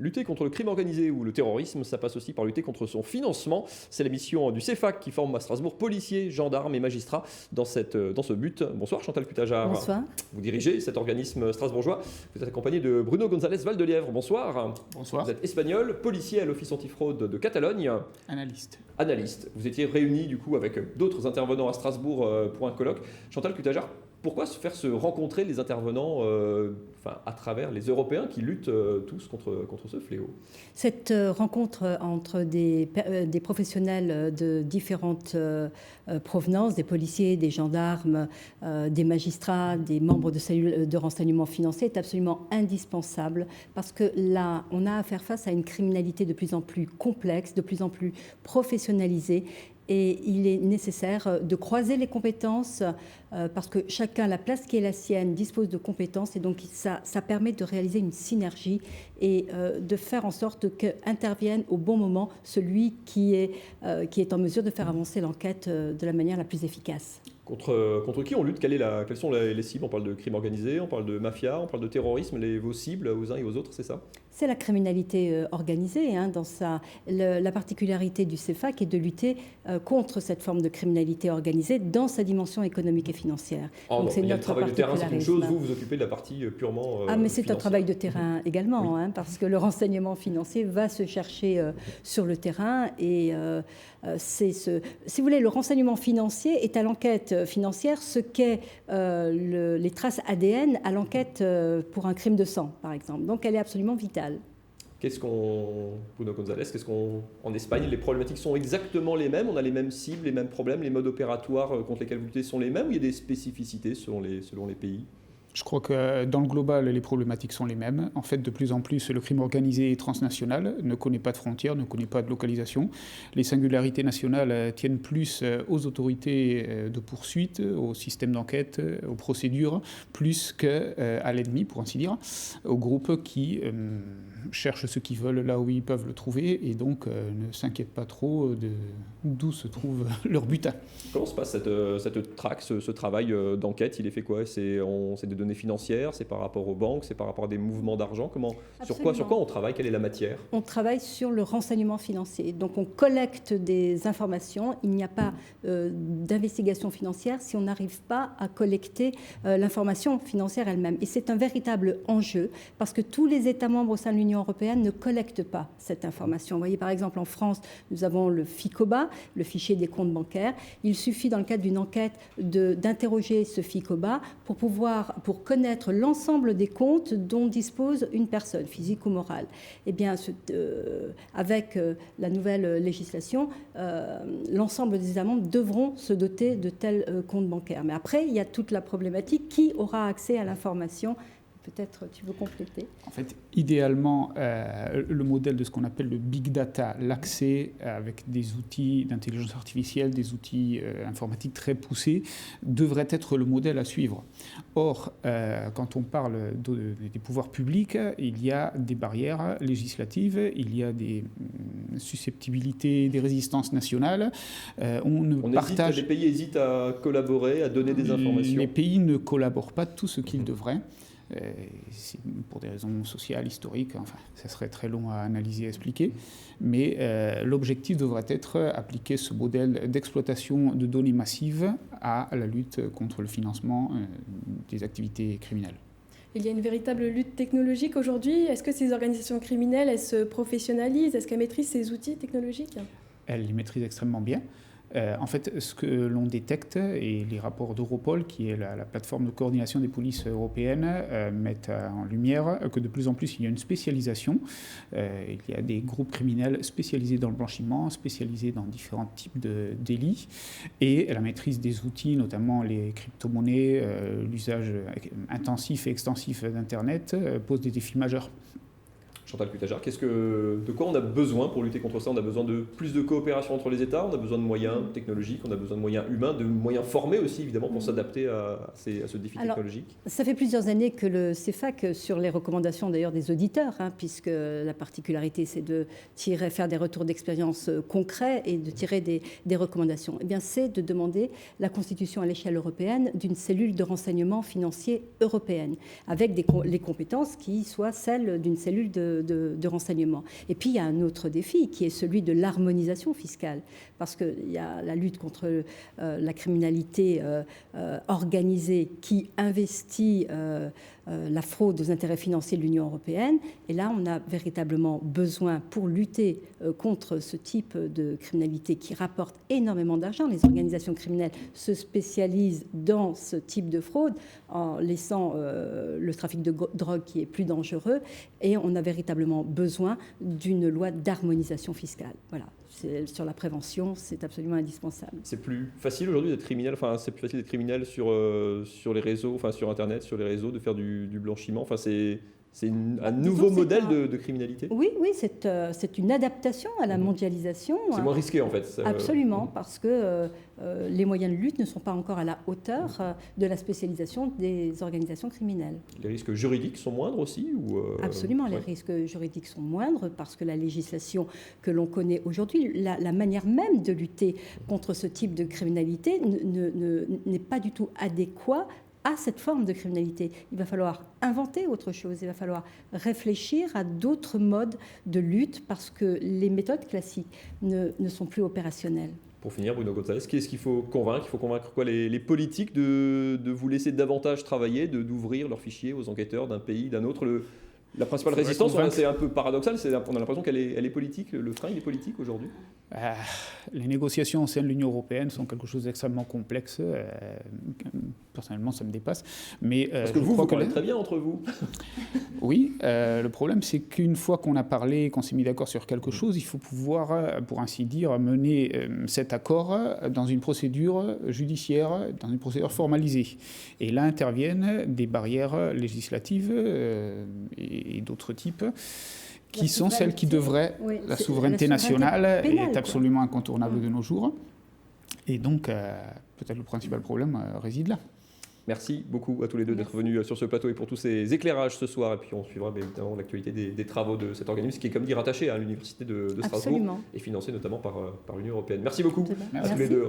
Lutter contre le crime organisé ou le terrorisme, ça passe aussi par lutter contre son financement. C'est la mission du CEFAC qui forme à Strasbourg policiers, gendarmes et magistrats dans ce but. Bonsoir Chantal Cutajar. Bonsoir. Vous dirigez cet organisme strasbourgeois. Vous êtes accompagné de Bruno González Valdelièvre. Bonsoir. Bonsoir. Vous êtes espagnol, policier à l'Office antifraude de Catalogne. Analyste. Vous étiez réuni du coup avec d'autres intervenants à Strasbourg pour un colloque. Chantal Cutajar, pourquoi se faire se rencontrer les intervenants à travers les Européens qui luttent tous contre ce fléau? Cette rencontre entre des professionnels de différentes provenances, des policiers, des gendarmes, des magistrats, des membres de cellules de renseignement financier est absolument indispensable parce que là, on a à faire face à une criminalité de plus en plus complexe, de plus en plus professionnalisée. Et il est nécessaire de croiser les compétences parce que chacun, à la place qui est la sienne, dispose de compétences. Et donc, ça permet de réaliser une synergie et de faire en sorte qu'intervienne au bon moment celui qui est en mesure de faire avancer l'enquête de la manière la plus efficace. Contre qui on lutte? Quelles sont les cibles? On parle de crime organisé, on parle de mafia, on parle de terrorisme. Vos cibles aux uns et aux autres, c'est ça? C'est la criminalité organisée. La particularité du CEFAC est de lutter contre cette forme de criminalité organisée dans sa dimension économique et financière. Donc c'est notre travail de terrain, c'est une chose. Vous occupez de la partie purement mais c'est financière. un travail de terrain également, oui. Parce que le renseignement financier va se chercher sur le terrain. Et si vous voulez, le renseignement financier est à l'enquête financière ce qu'est les traces ADN à l'enquête pour un crime de sang, par exemple. Donc elle est absolument vitale. Bruno González, en Espagne, les problématiques sont exactement les mêmes? On a les mêmes cibles, les mêmes problèmes, les modes opératoires contre lesquels vous luttez sont les mêmes, ou il y a des spécificités selon les pays? Je crois que dans le global, les problématiques sont les mêmes. En fait, de plus en plus, le crime organisé et transnational ne connaît pas de frontières, ne connaît pas de localisation. Les singularités nationales tiennent plus aux autorités de poursuite, au système d'enquête, aux procédures, plus qu'à l'ennemi, pour ainsi dire, aux groupes qui cherchent ce qu'ils veulent là où ils peuvent le trouver et donc ne s'inquiètent pas trop d'où se trouve leur butin. Comment se passe cette traque, ce travail d'enquête? Il est fait quoi? C'est des données financières, c'est par rapport aux banques, c'est par rapport à des mouvements d'argent? Sur quoi on travaille? Quelle est la matière? On travaille sur le renseignement financier. Donc on collecte des informations. Il n'y a pas d'investigation financière si on n'arrive pas à collecter l'information financière elle-même. Et c'est un véritable enjeu parce que tous les États membres au sein de l'Union européenne ne collectent pas cette information. Vous voyez, par exemple, en France, nous avons le FICOBA, le fichier des comptes bancaires. Il suffit, dans le cadre d'une enquête, d'interroger ce FICOBA pour connaître l'ensemble des comptes dont dispose une personne, physique ou morale. Eh bien, avec la nouvelle législation, l'ensemble des États membres devront se doter de tels comptes bancaires. Mais après, il y a toute la problématique. Qui aura accès à l'information? Peut-être tu veux compléter. En fait, idéalement, le modèle de ce qu'on appelle le big data, l'accès avec des outils d'intelligence artificielle, des outils informatiques très poussés, devrait être le modèle à suivre. Or, quand on parle des pouvoirs publics, il y a des barrières législatives, il y a des susceptibilités, des résistances nationales. Les pays hésitent à collaborer, à donner des informations. Les pays ne collaborent pas tout ce qu'ils devraient. Pour des raisons sociales, historiques, enfin, ça serait très long à analyser et à expliquer, mais l'objectif devrait être appliquer ce modèle d'exploitation de données massives à la lutte contre le financement des activités criminelles. Il y a une véritable lutte technologique aujourd'hui. Est-ce que ces organisations criminelles, elles se professionnalisent? Est-ce qu'elles maîtrisent ces outils technologiques? Elles les maîtrisent extrêmement bien. En fait, ce que l'on détecte, et les rapports d'Europol, qui est la plateforme de coordination des polices européennes, mettent en lumière que de plus en plus il y a une spécialisation. Il y a des groupes criminels spécialisés dans le blanchiment, spécialisés dans différents types de délits, et la maîtrise des outils, notamment les crypto-monnaies, l'usage intensif et extensif d'Internet, pose des défis majeurs. Chantal Cutajar, de quoi on a besoin pour lutter contre ça? On a besoin de plus de coopération entre les États, on a besoin de moyens technologiques, on a besoin de moyens humains, de moyens formés aussi, évidemment, pour s'adapter à ce défi technologique. Ça fait plusieurs années que le CEFAC, sur les recommandations d'ailleurs des auditeurs, puisque la particularité c'est de faire des retours d'expérience concrets et de tirer des recommandations, eh bien, c'est de demander la constitution à l'échelle européenne d'une cellule de renseignement financier européenne, avec les compétences qui soient celles d'une cellule de de renseignement. Et puis il y a un autre défi qui est celui de l'harmonisation fiscale, parce qu'il y a la lutte contre la criminalité organisée qui investit la fraude aux intérêts financiers de l'Union européenne. Et là, on a véritablement besoin, pour lutter contre ce type de criminalité qui rapporte énormément d'argent, les organisations criminelles se spécialisent dans ce type de fraude en laissant le trafic de drogue qui est plus dangereux, et on a véritablement besoin d'une loi d'harmonisation fiscale. Voilà. Sur la prévention, c'est absolument indispensable. C'est plus facile aujourd'hui d'être criminel, c'est plus facile d'être criminel sur les réseaux, sur Internet, sur les réseaux, de faire du blanchiment. C'est un nouveau modèle de criminalité. Oui, c'est une adaptation à la mondialisation. C'est moins risqué en fait. Absolument, parce que les moyens de lutte ne sont pas encore à la hauteur de la spécialisation des organisations criminelles. Les risques juridiques sont moindres aussi Absolument, les risques juridiques sont moindres parce que la législation que l'on connaît aujourd'hui, la manière même de lutter contre ce type de criminalité n'est pas du tout adéquate à cette forme de criminalité. Il va falloir inventer autre chose, il va falloir réfléchir à d'autres modes de lutte parce que les méthodes classiques ne sont plus opérationnelles. Pour finir, Bruno Gonzalez, qu'est-ce qu'il faut convaincre ? Il faut convaincre quoi, les politiques de vous laisser davantage travailler, d'ouvrir leurs fichiers aux enquêteurs d'un pays, d'un autre. La principale résistance, c'est un peu paradoxal, on a l'impression qu'elle est politique, le frein il est politique aujourd'hui. Les négociations au sein de l'Union européenne sont quelque chose d'extrêmement complexe. Personnellement, ça me dépasse. Mais, parce que vous parlez très bien entre vous. Oui, le problème c'est qu'une fois qu'on a parlé, qu'on s'est mis d'accord sur quelque chose, il faut pouvoir, pour ainsi dire, mener cet accord dans une procédure judiciaire, dans une procédure formalisée. Et là interviennent des barrières législatives et d'autres types, qui sont celles qui devraient... Oui, la souveraineté nationale pénale, est absolument incontournable de nos jours. Et donc, peut-être le principal problème réside là. Merci beaucoup à tous les deux d'être venus sur ce plateau et pour tous ces éclairages ce soir. Et puis on suivra évidemment l'actualité des travaux de cet organisme qui est, comme dit, rattaché à l'Université de Strasbourg. Absolument. Et financé notamment par l'Union européenne. Merci beaucoup à tous les deux.